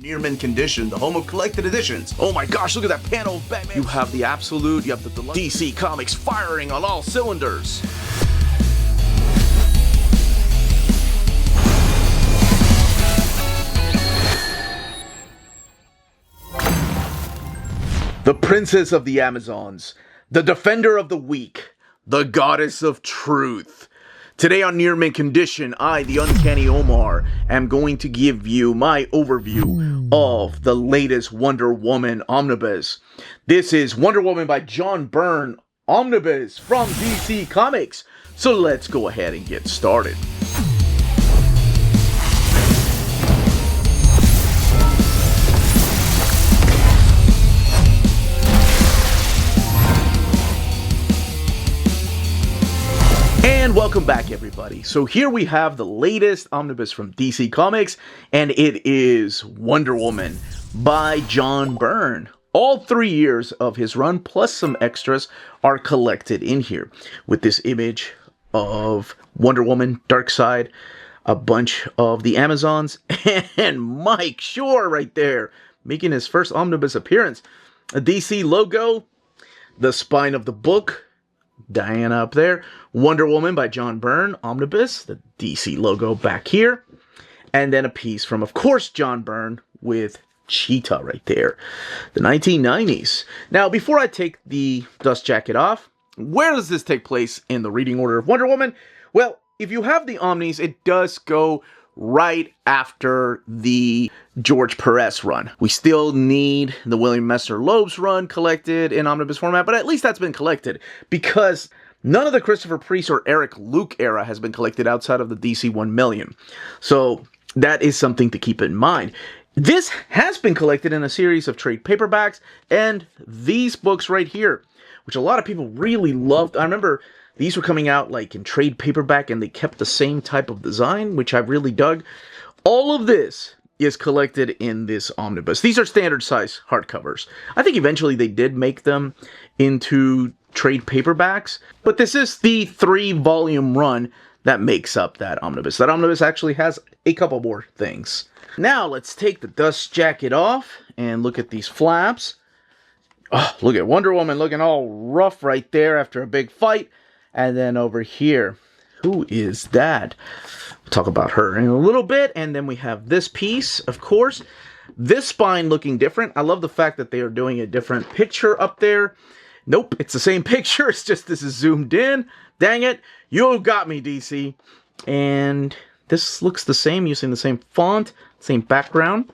Near mint condition, the home of collected editions. Oh my gosh, look at that panel of Batman. You have the absolute, you have the deluxe. DC Comics firing on all cylinders. The Princess of the Amazons, the Defender of the Weak, the Goddess of Truth. Today on Near Mint Condition, I, the Uncanny Omar, am going to give you my overview of the latest Wonder Woman Omnibus. This is Wonder Woman by John Byrne Omnibus from DC Comics. So let's go ahead and get started. And welcome back, everybody. So here we have the latest omnibus from DC Comics, and it is Wonder Woman by John Byrne. All 3 years of his run, plus some extras, are collected in here, with this image of Wonder Woman, Darkseid, a bunch of the Amazons, and Mike Shore right there, making his first omnibus appearance. A DC logo, the spine of the book, Diana up there, Wonder Woman by John Byrne Omnibus, the DC logo back here, and then a piece from, of course, John Byrne with Cheetah right there, the 1990s. Now, before I take the dust jacket off, where does this take place in the reading order of Wonder Woman? Well, if you have the Omnis, it does go right after the George Perez run. We still need the William Mester Loeb's run collected in omnibus format, but at least that's been collected, because none of the Christopher Priest or Eric Luke era has been collected outside of the DC 1 million. So that is something to keep in mind. This has been collected in a series of trade paperbacks, and these books right here, which a lot of people really loved. I remember these were coming out like in trade paperback, and they kept the same type of design, which I really dug. All of this is collected in this omnibus. These are standard size hardcovers. I think eventually they did make them into trade paperbacks, but this is the 3-volume run that makes up that omnibus. That omnibus actually has a couple more things. Now let's take the dust jacket off and look at these flaps. Oh, look at Wonder Woman looking all rough right there after a big fight. And then over here, who is that? We'll talk about her in a little bit. And then we have this piece, of course. This spine looking different. I love the fact that they are doing a different picture up there. Nope, it's the same picture. It's just this is zoomed in. Dang it. You got me, DC. And this looks the same, using the same font, same background.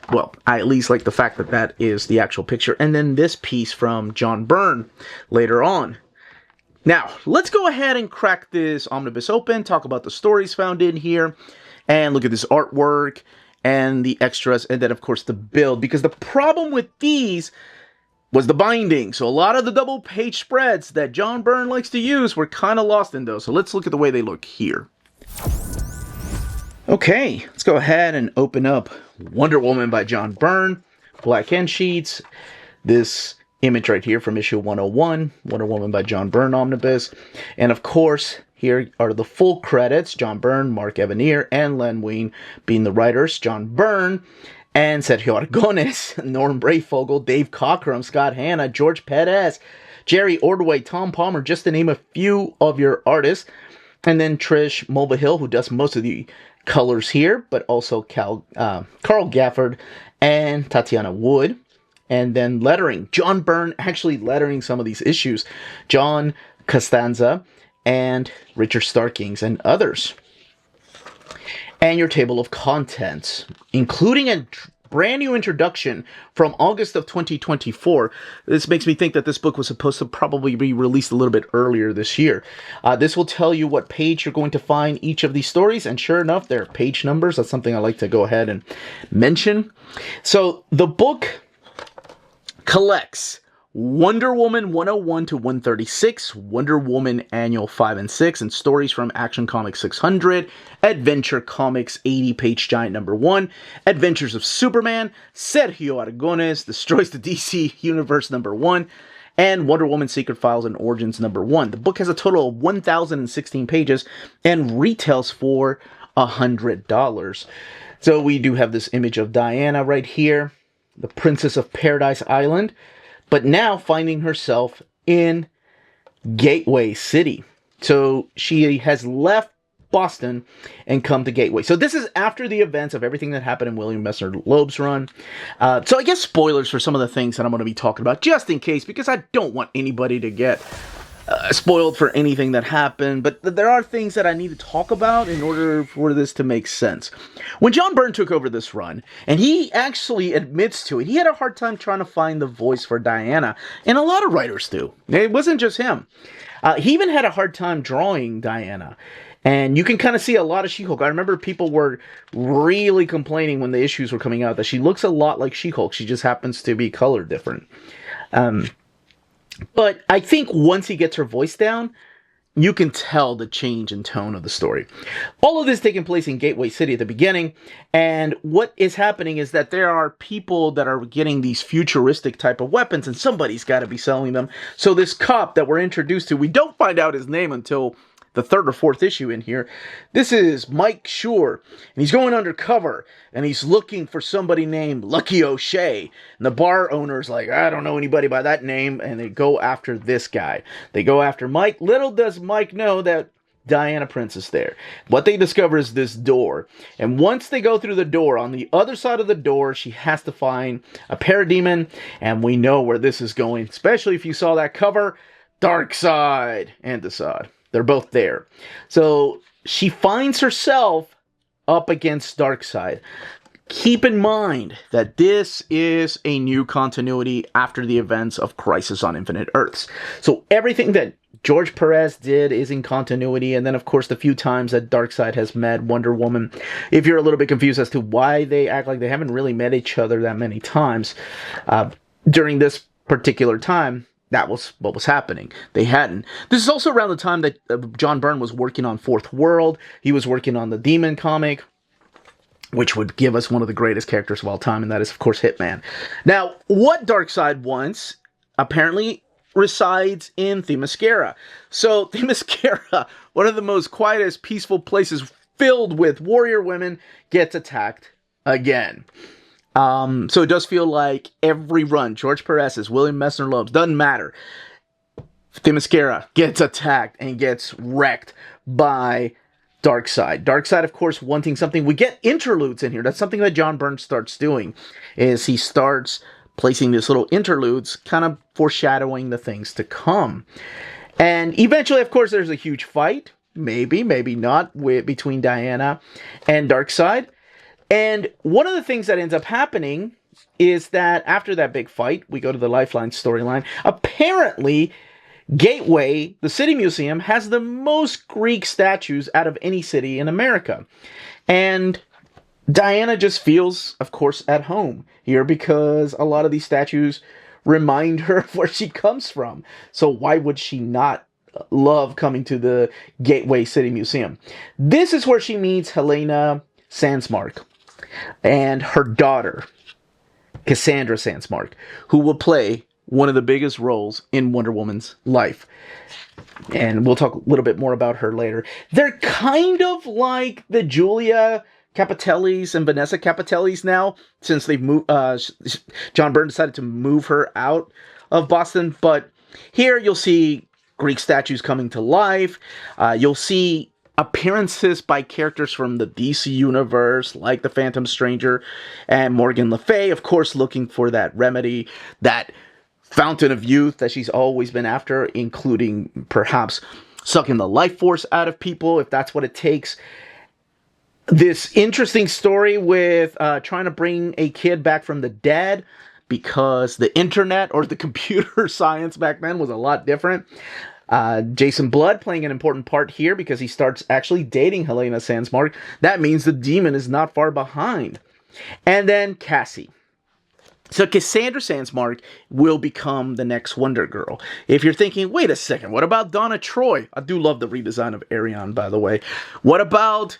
Well, I at least like the fact that that is the actual picture. And then this piece from John Byrne later on. Now, let's go ahead and crack this omnibus open, talk about the stories found in here, and look at this artwork and the extras, and then, of course, the build. Because the problem with these was the binding. So a lot of the double-page spreads that John Byrne likes to use were kind of lost in those. So let's look at the way they look here. Okay, let's go ahead and open up Wonder Woman by John Byrne. Black end sheets. This image right here from issue 101, Wonder Woman by John Byrne Omnibus. And of course, here are the full credits. John Byrne, Mark Evanier, and Len Wein being the writers. John Byrne and Sergio Aragones, Norm Brayfogle, Dave Cockrum, Scott Hanna, George Perez, Jerry Ordway, Tom Palmer, just to name a few of your artists. And then Trish Mulvihill, who does most of the colors here, but also Carl Gafford and Tatiana Wood. And then lettering. John Byrne actually lettering some of these issues. John Costanza and Richard Starkings and others. And your table of contents, including a brand new introduction from August of 2024. This makes me think that this book was supposed to probably be released a little bit earlier this year. This will tell you what page you're going to find each of these stories, and sure enough, there are page numbers. That's something I like to go ahead and mention. So the book collects Wonder Woman 101 to 136, Wonder Woman Annual 5 and 6, and stories from Action Comics 600, Adventure Comics 80-page giant number 1, Adventures of Superman, Sergio Aragones Destroys the DC Universe number 1, and Wonder Woman Secret Files and Origins number 1. The book has a total of 1,016 pages and retails for $100. So we do have this image of Diana right here, the Princess of Paradise Island, but now finding herself in Gateway City. So she has left Boston and come to Gateway. So this is after the events of everything that happened in William Messner Loeb's run. So I guess spoilers for some of the things that I'm going to be talking about, just in case, because I don't want anybody to get spoiled for anything that happened, but there are things that I need to talk about in order for this to make sense. When John Byrne took over this run, and he actually admits to it, he had a hard time trying to find the voice for Diana, and a lot of writers do. It wasn't just him. He even had a hard time drawing Diana. And you can kind of see a lot of She-Hulk. I remember people were really complaining when the issues were coming out that she looks a lot like She-Hulk. She just happens to be colored different. But I think once he gets her voice down, you can tell the change in tone of the story. All of this taking place in Gateway City at the beginning, and what is happening is that there are people that are getting these futuristic type of weapons, and somebody's got to be selling them. So this cop that we're introduced to, we don't find out his name until the third or fourth issue in here. This is Mike Schur, and he's going undercover, and he's looking for somebody named Lucky O'Shea. And the bar owner's like, I don't know anybody by that name, and they go after this guy. They go after Mike. Little does Mike know that Diana Prince is there. What they discover is this door, and once they go through the door, on the other side of the door, she has to find a parademon, and we know where this is going, especially if you saw that cover, Darkseid and Desaad. They're both there. So she finds herself up against Darkseid. Keep in mind that this is a new continuity after the events of Crisis on Infinite Earths. So everything that George Perez did is in continuity, and then of course the few times that Darkseid has met Wonder Woman. If you're a little bit confused as to why they act like they haven't really met each other that many times during this particular time, that was what was happening. They hadn't. This is also around the time that John Byrne was working on Fourth World. He was working on the Demon comic, which would give us one of the greatest characters of all time, and that is, of course, Hitman. Now, what Darkseid wants, apparently, resides in Themyscira. So, Themyscira, one of the most quietest, peaceful places filled with warrior women, gets attacked again. So it does feel like every run, George Perez's, William Messner Loeb's, doesn't matter. Themyscira gets attacked and gets wrecked by Darkseid. Darkseid, of course, wanting something. We get interludes in here. That's something that John Byrne starts doing, is he starts placing these little interludes, kind of foreshadowing the things to come. And eventually, of course, there's a huge fight. Maybe, maybe not, between Diana and Darkseid. And one of the things that ends up happening is that after that big fight, we go to the Lifeline storyline. Apparently, Gateway, the City Museum, has the most Greek statues out of any city in America. And Diana just feels, of course, at home here because a lot of these statues remind her of where she comes from. So why would she not love coming to the Gateway City Museum? This is where she meets Helena Sandsmark and her daughter, Cassandra Sandsmark, who will play one of the biggest roles in Wonder Woman's life. And we'll talk a little bit more about her later. They're kind of like the Julia Capitellis and Vanessa Capitellis now, since they've moved. John Byrne decided to move her out of Boston. But here you'll see Greek statues coming to life. You'll see appearances by characters from the DC universe, like the Phantom Stranger and Morgan Le Fay, of course, looking for that remedy, that fountain of youth that she's always been after, including perhaps sucking the life force out of people, if that's what it takes. This interesting story with trying to bring a kid back from the dead, because the internet or the computer science back then was a lot different. Jason Blood playing an important part here because he starts actually dating Helena Sandsmark. That means the demon is not far behind. And then Cassie. So Cassandra Sandsmark will become the next Wonder Girl. If you're thinking, wait a second, what about Donna Troy? I do love the redesign of Arion, by the way. What about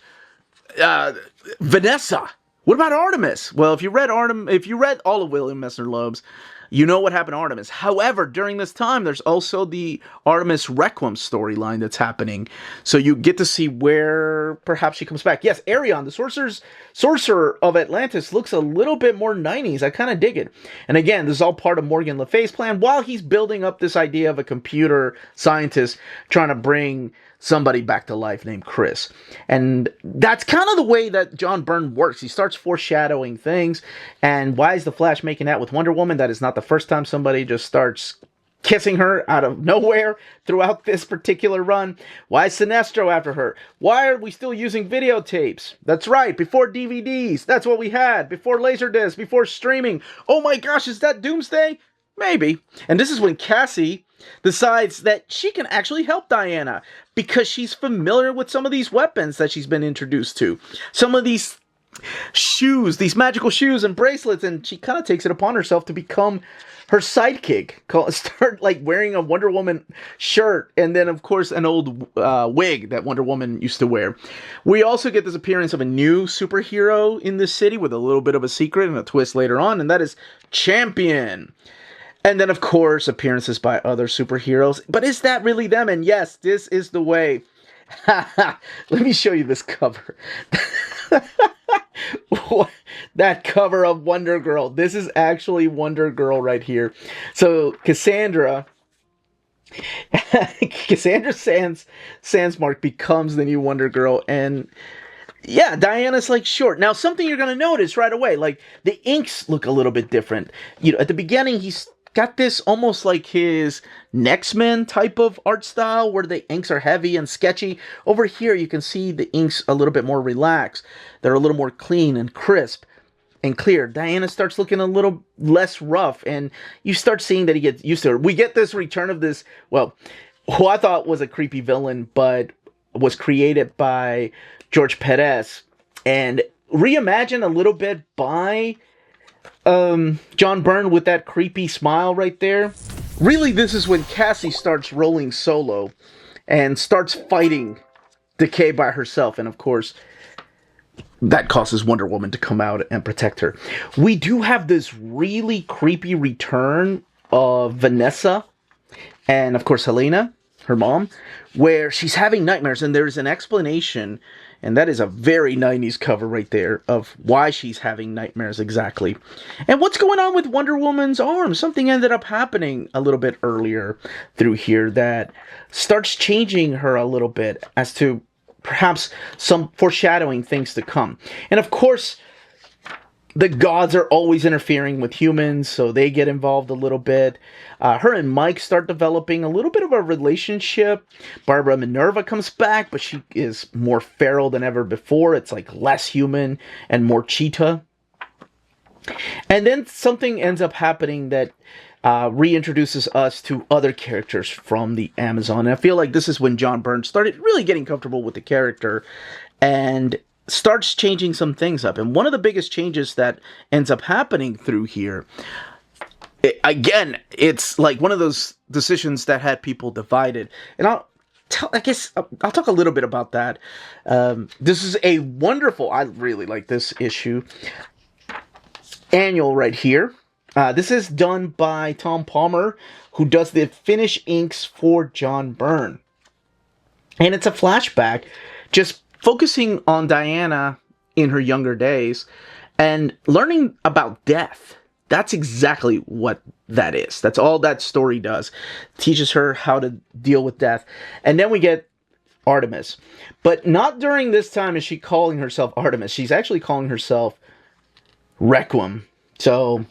Vanessa? What about Artemis? Well, if you read all of William Messner Loeb's You know what happened to Artemis. However, during this time, there's also the Artemis Requiem storyline that's happening. So you get to see where perhaps she comes back. Yes, Arion, the sorcerer of Atlantis, looks a little bit more 90s. I kind of dig it. And again, this is all part of Morgan Le Fay's plan while he's building up this idea of a computer scientist trying to bring somebody back to life named Chris. And that's kind of the way that John Byrne works. He starts foreshadowing things. And why is the Flash making out with Wonder Woman? That is not the first time somebody just starts kissing her out of nowhere throughout this particular run. Why is Sinestro after her? Why are we still using videotapes? That's right, before DVDs. That's what we had. Before Laserdisc, before streaming. Oh my gosh, is that Doomsday? Maybe. And this is when Cassie decides that she can actually help Diana because she's familiar with some of these weapons that she's been introduced to. Some of these shoes, these magical shoes and bracelets, and she kind of takes it upon herself to become her sidekick. Start like wearing a Wonder Woman shirt, and then of course an old wig that Wonder Woman used to wear. We also get this appearance of a new superhero in this city with a little bit of a secret and a twist later on, and that is Champion. And then, of course, appearances by other superheroes. But is that really them? And yes, this is the way. Let me show you this cover. That cover of Wonder Girl. This is actually Wonder Girl right here. So, Cassandra Sandsmark becomes the new Wonder Girl. And yeah, Diana's like short. Now, something you're going to notice right away, like the inks look a little bit different. You know, at the beginning, he's got this almost like his Nextmen type of art style where the inks are heavy and sketchy. Over here, you can see the inks a little bit more relaxed. They're a little more clean and crisp and clear. Diana starts looking a little less rough, and you start seeing that he gets used to her. We get this return of this, well, who I thought was a creepy villain, but was created by George Perez and reimagined a little bit by John Byrne with that creepy smile right there. Really, this is when Cassie starts rolling solo and starts fighting Decay by herself. And of course, that causes Wonder Woman to come out and protect her. We do have this really creepy return of Vanessa and of course Helena, her mom, where she's having nightmares, and there's an explanation, and that is a very 90s cover right there of why she's having nightmares exactly. And what's going on with Wonder Woman's arm? Something ended up happening a little bit earlier through here that starts changing her a little bit as to perhaps some foreshadowing things to come. And of course, the gods are always interfering with humans, so they get involved a little bit. Her and Mike start developing a little bit of a relationship. Barbara Minerva comes back, but she is more feral than ever before. It's like less human and more cheetah. And then something ends up happening that reintroduces us to other characters from the Amazon. And I feel like this is when John Byrne started really getting comfortable with the character and starts changing some things up. And one of the biggest changes that ends up happening through here, again, it's like one of those decisions that had people divided. And I'll talk a little bit about that. This is a wonderful, I really like this issue, annual right here. This is done by Tom Palmer, who does the finish inks for John Byrne. And it's a flashback, just focusing on Diana in her younger days and learning about death. That's exactly what that is. That's all that story does. It teaches her how to deal with death. And then we get Artemis. But not during this time is she calling herself Artemis. She's actually calling herself Requiem. So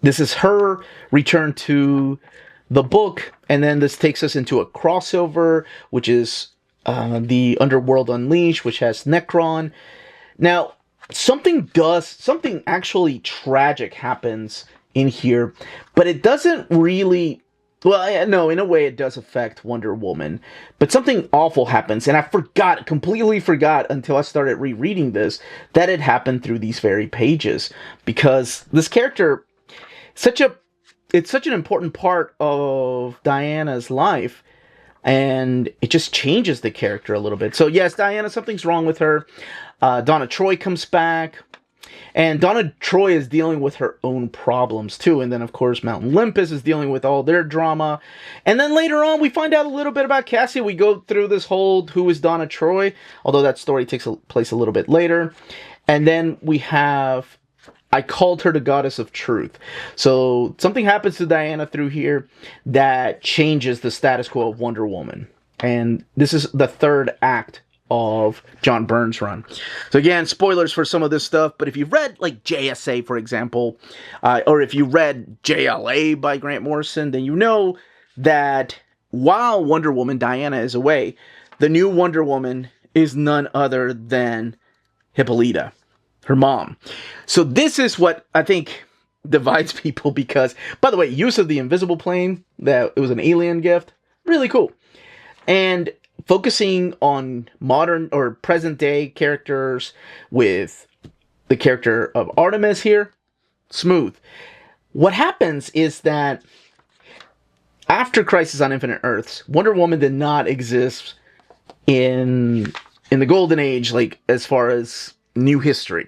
this is her return to the book. And then this takes us into a crossover, which is the Underworld Unleashed, which has Necron. Now, something actually tragic happens in here, but it doesn't really, well, no, in a way it does affect Wonder Woman, but something awful happens, and I completely forgot until I started rereading this, that it happened through these very pages, because this character, it's such an important part of Diana's life, and it just changes the character a little bit. So yes, Diana, something's wrong with her. Donna Troy comes back. And Donna Troy is dealing with her own problems too. And then, of course, Mount Olympus is dealing with all their drama. And then later on, we find out a little bit about Cassie. We go through this whole who is Donna Troy, although that story takes place a little bit later. And then we have I called her the goddess of truth. So something happens to Diana through here that changes the status quo of Wonder Woman. And this is the third act of John Byrne's run. So again, spoilers for some of this stuff, but if you've read like JSA, for example, or if you read JLA by Grant Morrison, then you know that while Wonder Woman, Diana, is away, the new Wonder Woman is none other than Hippolyta, her mom. So this is what I think divides people because, by the way, use of the invisible plane, that it was an alien gift, really cool. And focusing on modern or present day characters with the character of Artemis here, smooth. What happens is that after Crisis on Infinite Earths, Wonder Woman did not exist in the Golden Age, like as far as new history.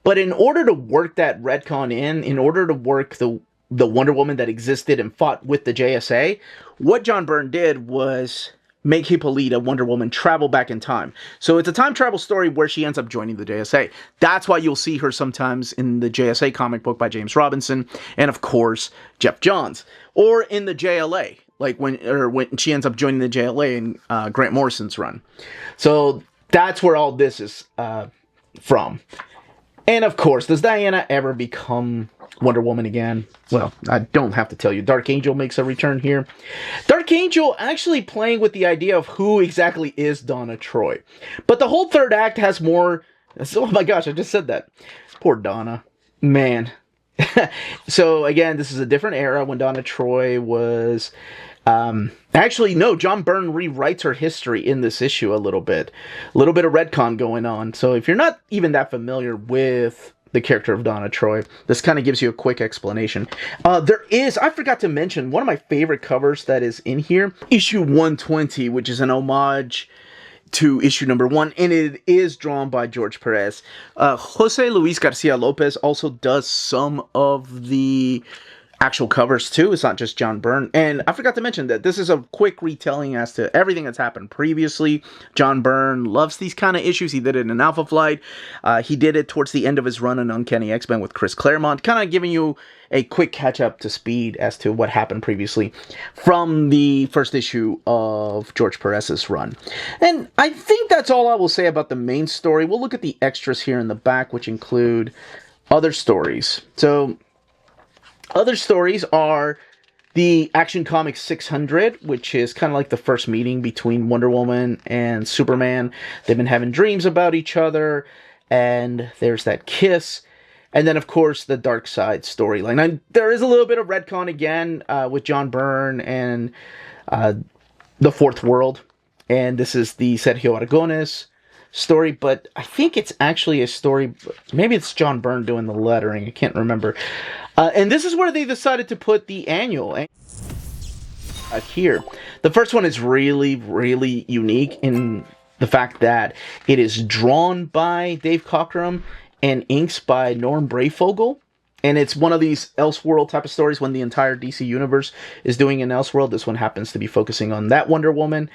But in order to work that retcon in order to work the Wonder Woman that existed and fought with the JSA, what John Byrne did was make Hippolyta, Wonder Woman, travel back in time. So it's a time travel story where she ends up joining the JSA. That's why you'll see her sometimes in the JSA comic book by James Robinson, and of course, Jeff Johns. Or in the JLA, like when she ends up joining the JLA in Grant Morrison's run. So that's where all this is from. And of course, does Diana ever become Wonder Woman again? Well, I don't have to tell you. Dark Angel makes a return here. Dark Angel actually playing with the idea of who exactly is Donna Troy. But the whole third act has more... Oh my gosh, I just said that. Poor Donna. Man. So again, this is a different era when Donna Troy was... actually, no, John Byrne rewrites her history in this issue a little bit. A little bit of retcon going on. So if you're not even that familiar with the character of Donna Troy, this kind of gives you a quick explanation. There is, I forgot to mention, one of my favorite covers that is in here, issue 120, which is an homage to issue number 1, and it is drawn by George Perez. Jose Luis Garcia Lopez also does some of the actual covers too. It's not just John Byrne. And I forgot to mention that this is a quick retelling as to everything that's happened previously. John Byrne loves these kind of issues. He did it in Alpha Flight. He did it towards the end of his run in Uncanny X-Men with Chris Claremont, kind of giving you a quick catch up to speed as to what happened previously from the first issue of George Perez's run. And I think that's all I will say about the main story. We'll look at the extras here in the back, which include other stories. So other stories are the Action Comics 600, which is kind of like the first meeting between Wonder Woman and Superman. They've been having dreams about each other, and there's that kiss. And then, of course, the Dark Side storyline. Now, there is a little bit of retcon again with John Byrne and the Fourth World. And this is the Sergio Aragones story, but I think it's actually a story, maybe it's John Byrne doing the lettering, I can't remember. And this is where they decided to put the annual here. The first one is really, really unique in the fact that it is drawn by Dave Cockrum and inks by Norm Brayfogle. And it's one of these Elseworld type of stories when the entire DC universe is doing an Elseworld. This one happens to be focusing on that Wonder Woman.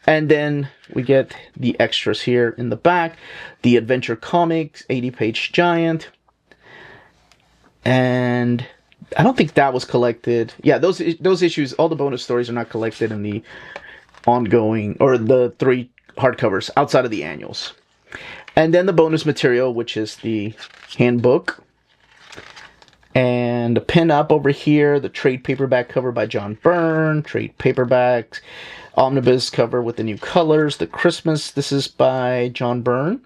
And then we get the extras here in the back. The Adventure Comics, 80-page giant. And I don't think that was collected. Yeah, those issues, all the bonus stories are not collected in the ongoing, or the 3 hardcovers outside of the annuals. And then the bonus material, which is the handbook. And a pin-up over here, the trade paperback cover by John Byrne, trade paperbacks, omnibus cover with the new colors, the Christmas, this is by John Byrne.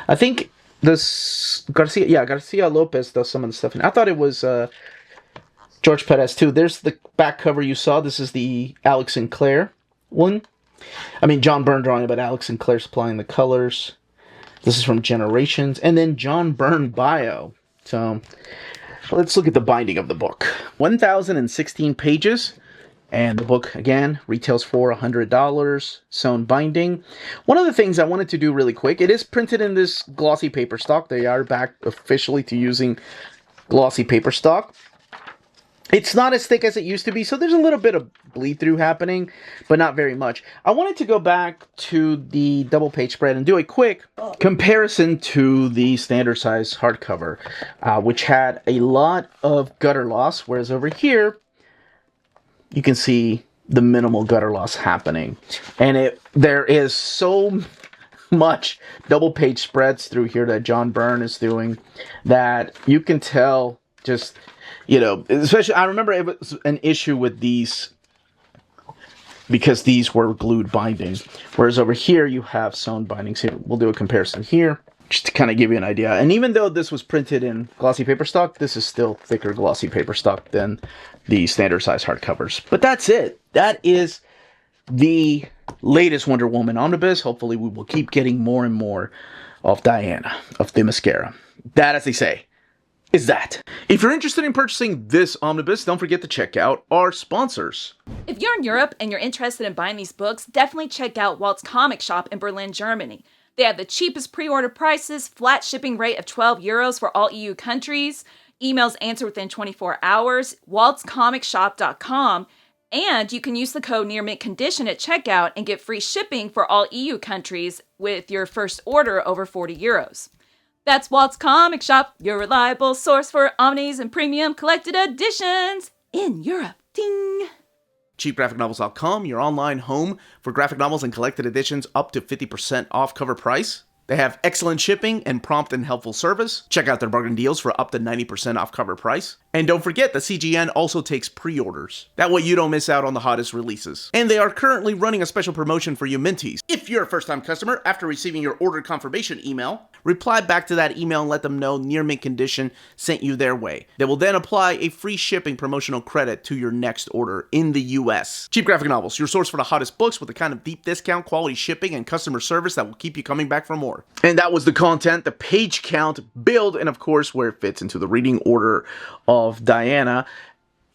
I think this, Garcia Lopez does some of the stuff. And I thought it was George Perez too. There's the back cover you saw, this is the Alex Sinclair one. I mean, John Byrne drawing it, but Alex Sinclair supplying the colors. This is from Generations. And then John Byrne bio. So let's look at the binding of the book. 1,016 pages. And the book, again, retails for $100, sewn binding. One of the things I wanted to do really quick, it is printed in this glossy paper stock. They are back officially to using glossy paper stock. It's not as thick as it used to be, so there's a little bit of bleed through happening, but not very much. I wanted to go back to the double page spread and do a quick comparison to the standard size hardcover, which had a lot of gutter loss, whereas over here, you can see the minimal gutter loss happening. And there is so much double page spreads through here that John Byrne is doing that you can tell just, you know, especially, I remember it was an issue with these because these were glued bindings. Whereas over here you have sewn bindings. Here, we'll do a comparison here just to kind of give you an idea. And even though this was printed in glossy paper stock, this is still thicker glossy paper stock than the standard size hardcovers. But that's it. That is the latest Wonder Woman Omnibus. Hopefully we will keep getting more and more of Diana, of the mascara. That, as they say, is that. If you're interested in purchasing this omnibus, don't forget to check out our sponsors. If you're in Europe and you're interested in buying these books, definitely check out Walt's Comic Shop in Berlin, Germany. They have the cheapest pre-order prices, flat shipping rate of €12 for all EU countries, emails answered within 24 hours, waltscomicshop.com, and you can use the code nearmintcon at checkout and get free shipping for all EU countries with your first order over €40. That's Walt's Comic Shop, your reliable source for omnis and premium collected editions in Europe. Ding! cheapgraphicnovels.com, your online home for graphic novels and collected editions up to 50% off cover price. They have excellent shipping and prompt and helpful service. Check out their bargain deals for up to 90% off cover price. And don't forget, the CGN also takes pre-orders. That way you don't miss out on the hottest releases. And they are currently running a special promotion for you Minties. If you're a first-time customer, after receiving your order confirmation email, reply back to that email and let them know Near Mint Condition sent you their way. They will then apply a free shipping promotional credit to your next order in the US. Cheap Graphic Novels, your source for the hottest books with the kind of deep discount, quality shipping, and customer service that will keep you coming back for more. And that was the content, the page count, build, and of course where it fits into the reading order of Diana,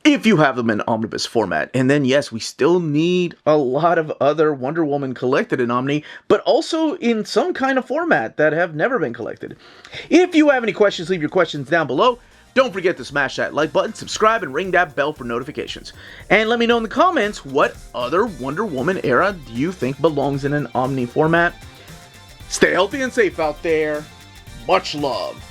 if you have them in omnibus format. And then yes, we still need a lot of other Wonder Woman collected in Omni, but also in some kind of format that have never been collected. If you have any questions, leave your questions down below. Don't forget to smash that like button, subscribe, and ring that bell for notifications. And let me know in the comments, what other Wonder Woman era do you think belongs in an Omni format? Stay healthy and safe out there. Much love.